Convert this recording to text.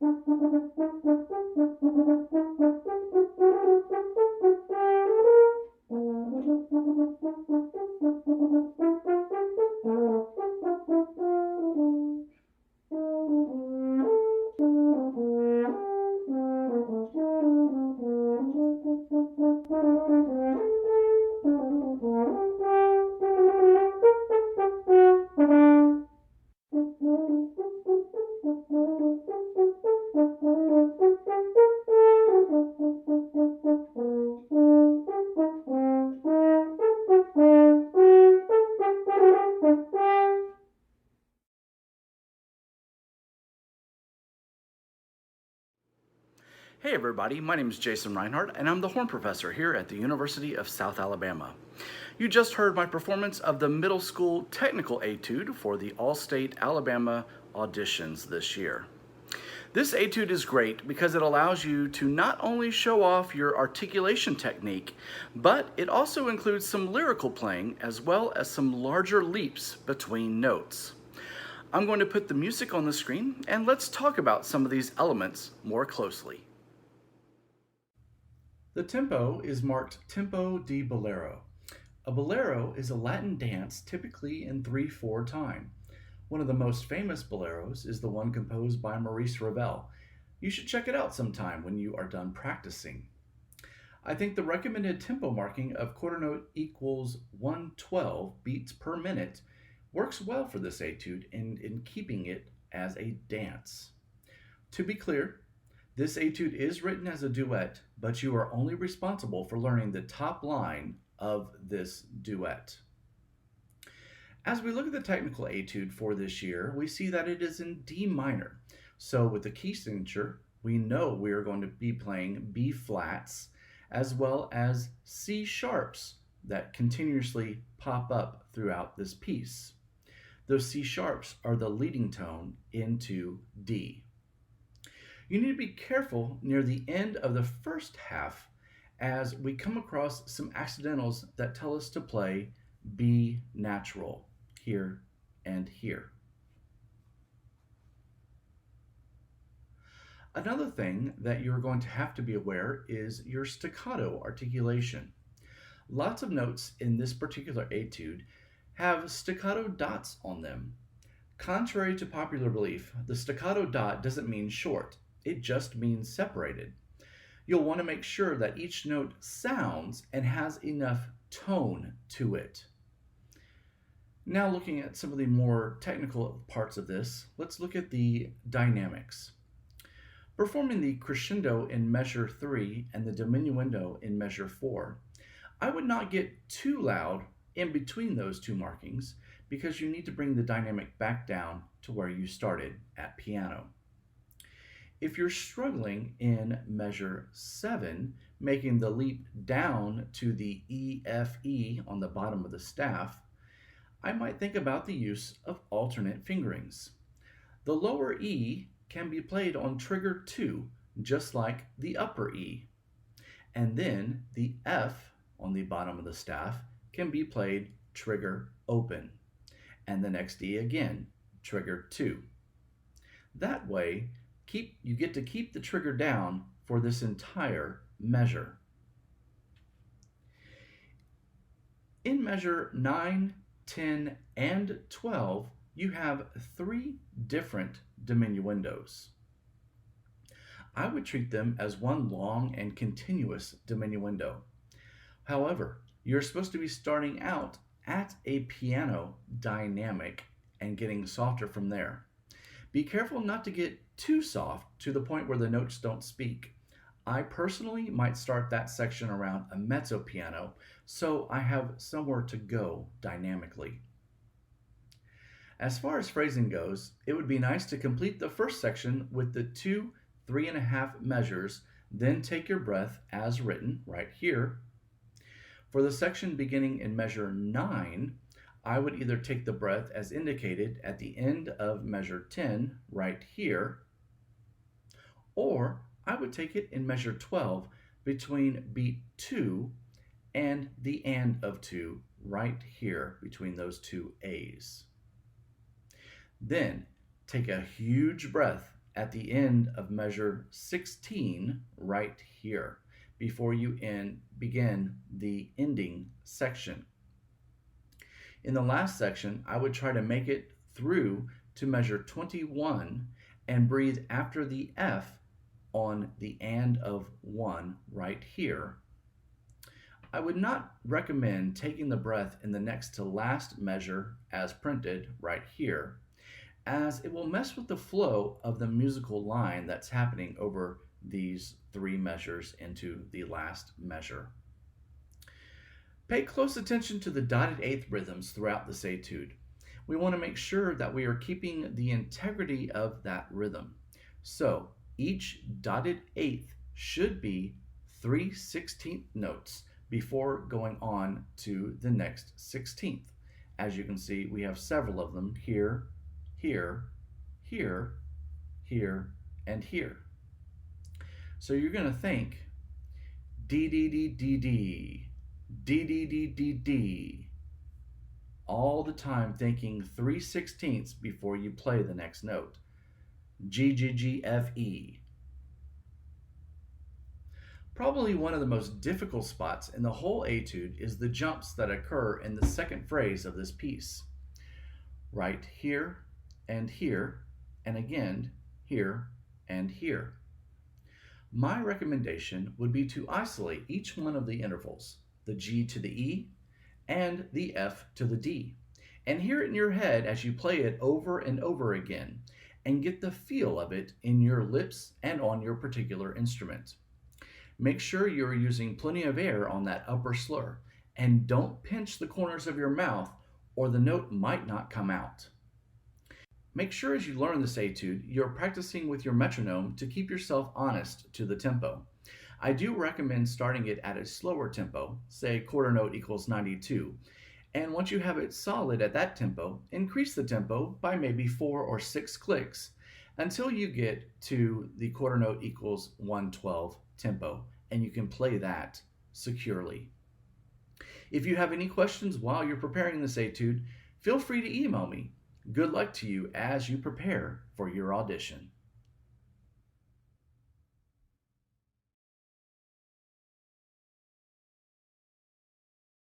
Hey everybody, my name is Jason Rinehart and I'm the horn professor here at the University of South Alabama. You just heard my performance of the middle school technical etude for the All-State Alabama auditions this year. This etude is great because it allows you to not only show off your articulation technique, but it also includes some lyrical playing as well as some larger leaps between notes. I'm going to put the music on the screen and let's talk about some of these elements more closely. The tempo is marked tempo di bolero. A bolero is a Latin dance typically in 3/4 time. One of the most famous boleros is the one composed by Maurice Ravel. You should check it out sometime when you are done practicing. I think the recommended tempo marking of quarter note equals 112 beats per minute works well for this etude in keeping it as a dance. To be clear, this etude is written as a duet, but you are only responsible for learning the top line of this duet. As we look at the technical etude for this year, we see that it is in D minor. So with the key signature, we know we are going to be playing B flats as well as C sharps that continuously pop up throughout this piece. Those C sharps are the leading tone into D. You need to be careful near the end of the first half as we come across some accidentals that tell us to play B natural here and here. Another thing that you're going to have to be aware is your staccato articulation. Lots of notes in this particular etude have staccato dots on them. Contrary to popular belief, the staccato dot doesn't mean short. It just means separated. You'll want to make sure that each note sounds and has enough tone to it. Now looking at some of the more technical parts of this, let's look at the dynamics. Performing the crescendo in measure 3 and the diminuendo in measure 4, I would not get too loud in between those two markings because you need to bring the dynamic back down to where you started at piano. If you're struggling in measure 7, making the leap down to the E, F, E on the bottom of the staff, I might think about the use of alternate fingerings. The lower E can be played on trigger 2, just like the upper E. And then the F on the bottom of the staff can be played trigger open. And the next E again, trigger 2. That way, you get to keep the trigger down for this entire measure. In measure 9, 10, and 12, you have 3 different diminuendos. I would treat them as one long and continuous diminuendo. However, you're supposed to be starting out at a piano dynamic and getting softer from there. Be careful not to get too soft to the point where the notes don't speak. I personally might start that section around a mezzo piano, so I have somewhere to go dynamically. As far as phrasing goes, it would be nice to complete the first section with the 2 3.5 measures, then take your breath as written right here. For the section beginning in measure 9, I would either take the breath as indicated at the end of measure 10 right here, or I would take it in measure 12 between beat 2 and the and of 2 right here between those two A's. Then take a huge breath at the end of measure 16 right here before you begin the ending section. In the last section, I would try to make it through to measure 21 and breathe after the F on the and of 1 right here. I would not recommend taking the breath in the next to last measure as printed right here, as it will mess with the flow of the musical line that's happening over these 3 measures into the last measure. Pay close attention to the dotted eighth rhythms throughout this etude. We want to make sure that we are keeping the integrity of that rhythm. So each dotted eighth should be 3/16 notes before going on to the next 16th. As you can see, we have several of them here, here, here, here, and here. So you're going to think D, D, D, D, D, D, D, D, D, D, all the time thinking 3/16 before you play the next note. G, G, G, F, E. Probably one of the most difficult spots in the whole etude is the jumps that occur in the second phrase of this piece. Right here, and again, here, and here. My recommendation would be to isolate each one of the intervals, the G to the E and the F to the D, and hear it in your head as you play it over and over again, and get the feel of it in your lips and on your particular instrument. Make sure you're using plenty of air on that upper slur, and don't pinch the corners of your mouth or the note might not come out. Make sure as you learn this etude, you're practicing with your metronome to keep yourself honest to the tempo. I do recommend starting it at a slower tempo, say quarter note equals 92, and once you have it solid at that tempo, increase the tempo by maybe 4 or 6 clicks until you get to the quarter note equals 112 tempo, and you can play that securely. If you have any questions while you're preparing this etude, feel free to email me. Good luck to you as you prepare for your audition.